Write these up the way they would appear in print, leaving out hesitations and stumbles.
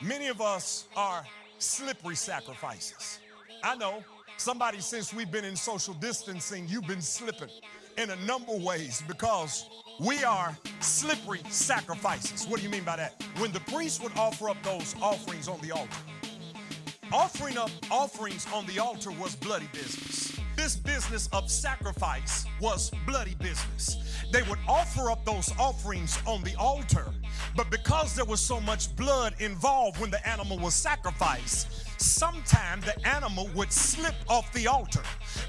Many of us are slippery sacrifices. I know somebody, since we've been in social distancing, you've been slipping in a number of ways because we are slippery sacrifices. What do you mean by that? When the priest would offer up those offerings on the altar, offering up offerings on the altar was bloody business. This business of sacrifice was bloody business. They would offer up those offerings on the altar, but because there was so much blood involved when the animal was sacrificed, sometimes the animal would slip off the altar.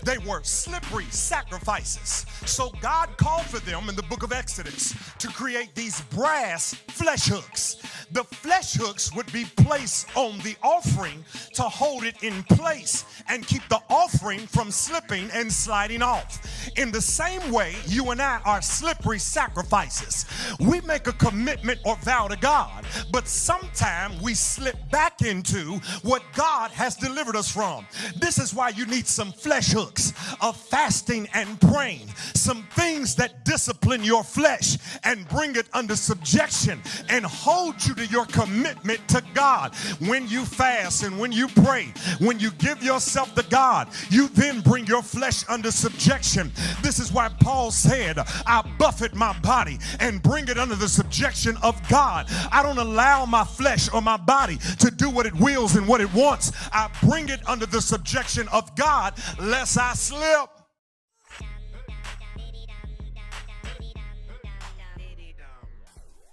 They were slippery sacrifices. So God called for them in the book of Exodus to create these brass flesh hooks. The flesh hooks would be placed on the offering to hold it in place and keep the offering from slipping and sliding off. In the same way, you and I are slippery sacrifices. We make a commitment or vow to God, but sometimes we slip back into what God has delivered us from. This is why you need some flesh hooks of fasting and praying, some things that discipline your flesh and bring it under subjection and hold you to your commitment to God. When you fast and when you pray, when you give yourself to God, you then bring your flesh under subjection. This is why Paul said, I buffet my body and bring it under the subjection of God. I don't allow my flesh or my body to do what it wills and what it wants. I bring it under the subjection of God lest I slip.